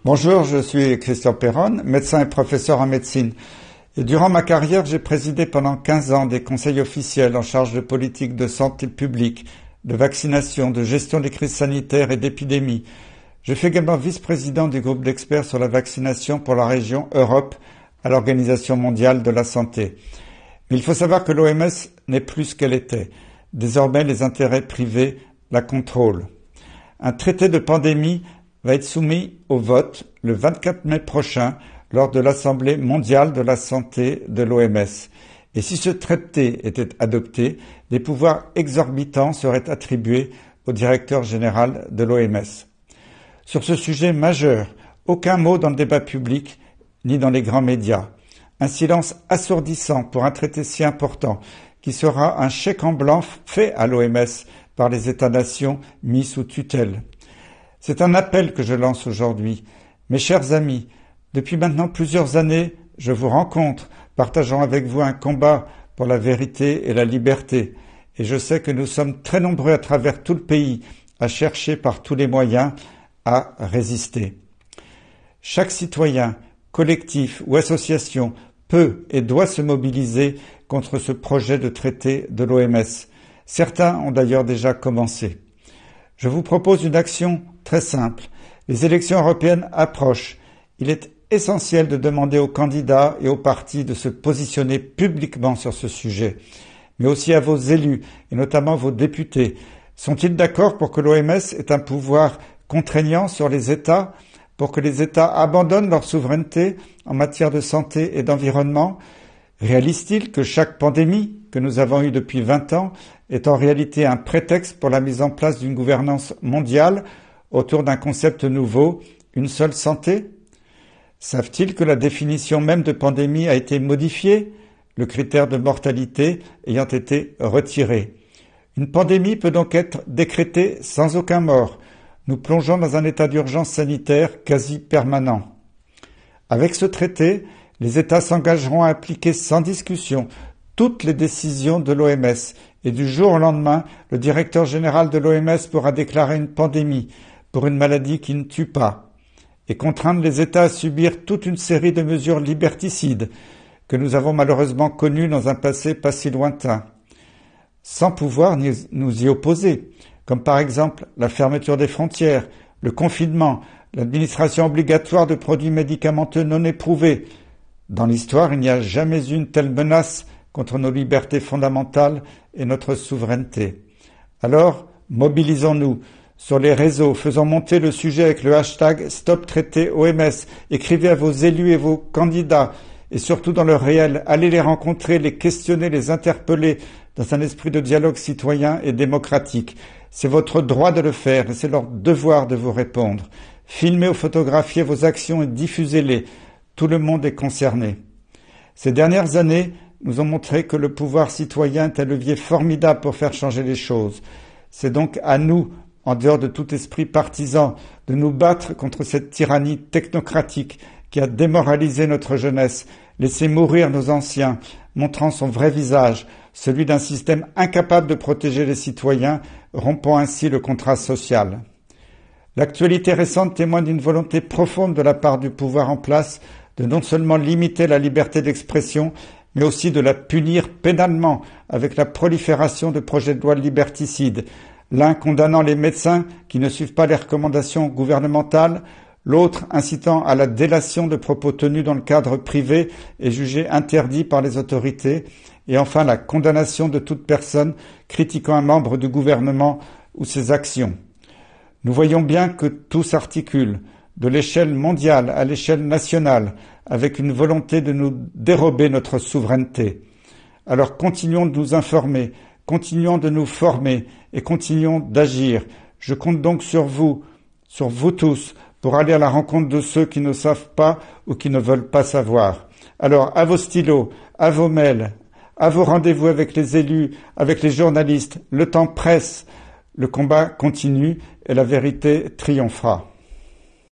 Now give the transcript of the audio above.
Bonjour, je suis Christian Perron, médecin et professeur en médecine. Et durant ma carrière, j'ai présidé pendant 15 ans des conseils officiels en charge de politique de santé publique, de vaccination, de gestion des crises sanitaires et d'épidémies. Je fus également vice-président du groupe d'experts sur la vaccination pour la région Europe à l'Organisation mondiale de la santé. Mais il faut savoir que l'OMS n'est plus ce qu'elle était. Désormais, les intérêts privés la contrôlent. Un traité de pandémie va être soumis au vote le 24 mai prochain lors de l'Assemblée mondiale de la santé de l'OMS. Et si ce traité était adopté, des pouvoirs exorbitants seraient attribués au directeur général de l'OMS. Sur ce sujet majeur, aucun mot dans le débat public ni dans les grands médias. Un silence assourdissant pour un traité si important qui sera un chèque en blanc fait à l'OMS par les États-nations mis sous tutelle. C'est un appel que je lance aujourd'hui. Mes chers amis, depuis maintenant plusieurs années, je vous rencontre, partageant avec vous un combat pour la vérité et la liberté. Et je sais que nous sommes très nombreux à travers tout le pays à chercher par tous les moyens à résister. Chaque citoyen, collectif ou association peut et doit se mobiliser contre ce projet de traité de l'OMS. Certains ont d'ailleurs déjà commencé. Je vous propose une action très simple. Les élections européennes approchent. Il est essentiel de demander aux candidats et aux partis de se positionner publiquement sur ce sujet, mais aussi à vos élus et notamment vos députés. Sont-ils d'accord pour que l'OMS ait un pouvoir contraignant sur les États, pour que les États abandonnent leur souveraineté en matière de santé et d'environnement? Réalise-t-il que chaque pandémie que nous avons eue depuis 20 ans est en réalité un prétexte pour la mise en place d'une gouvernance mondiale autour d'un concept nouveau, une seule santé? Savent-ils que la définition même de pandémie a été modifiée, le critère de mortalité ayant été retiré? Une pandémie peut donc être décrétée sans aucun mort. Nous plongeons dans un état d'urgence sanitaire quasi permanent. Avec ce traité, les États s'engageront à appliquer sans discussion toutes les décisions de l'OMS et du jour au lendemain, le directeur général de l'OMS pourra déclarer une pandémie pour une maladie qui ne tue pas et contraindre les États à subir toute une série de mesures liberticides que nous avons malheureusement connues dans un passé pas si lointain, sans pouvoir nous y opposer, comme par exemple la fermeture des frontières, le confinement, l'administration obligatoire de produits médicamenteux non éprouvés. Dans l'histoire, il n'y a jamais eu une telle menace contre nos libertés fondamentales et notre souveraineté. Alors, mobilisons-nous sur les réseaux, faisons monter le sujet avec le hashtag StopTraité-OMS, écrivez à vos élus et vos candidats, et surtout dans le réel, allez les rencontrer, les questionner, les interpeller dans un esprit de dialogue citoyen et démocratique. C'est votre droit de le faire et c'est leur devoir de vous répondre. Filmez ou photographiez vos actions et diffusez-les. Tout le monde est concerné. Ces dernières années nous ont montré que le pouvoir citoyen est un levier formidable pour faire changer les choses. C'est donc à nous, en dehors de tout esprit partisan, de nous battre contre cette tyrannie technocratique qui a démoralisé notre jeunesse, laissé mourir nos anciens, montrant son vrai visage, celui d'un système incapable de protéger les citoyens, rompant ainsi le contrat social. L'actualité récente témoigne d'une volonté profonde de la part du pouvoir en place de non seulement limiter la liberté d'expression, mais aussi de la punir pénalement avec la prolifération de projets de loi liberticides, l'un condamnant les médecins qui ne suivent pas les recommandations gouvernementales, l'autre incitant à la délation de propos tenus dans le cadre privé et jugés interdits par les autorités, et enfin la condamnation de toute personne critiquant un membre du gouvernement ou ses actions. Nous voyons bien que tout s'articule, de l'échelle mondiale à l'échelle nationale, avec une volonté de nous dérober notre souveraineté. Alors continuons de nous informer, continuons de nous former et continuons d'agir. Je compte donc sur vous tous, pour aller à la rencontre de ceux qui ne savent pas ou qui ne veulent pas savoir. Alors, à vos stylos, à vos mails, à vos rendez-vous avec les élus, avec les journalistes, le temps presse, le combat continue et la vérité triomphera.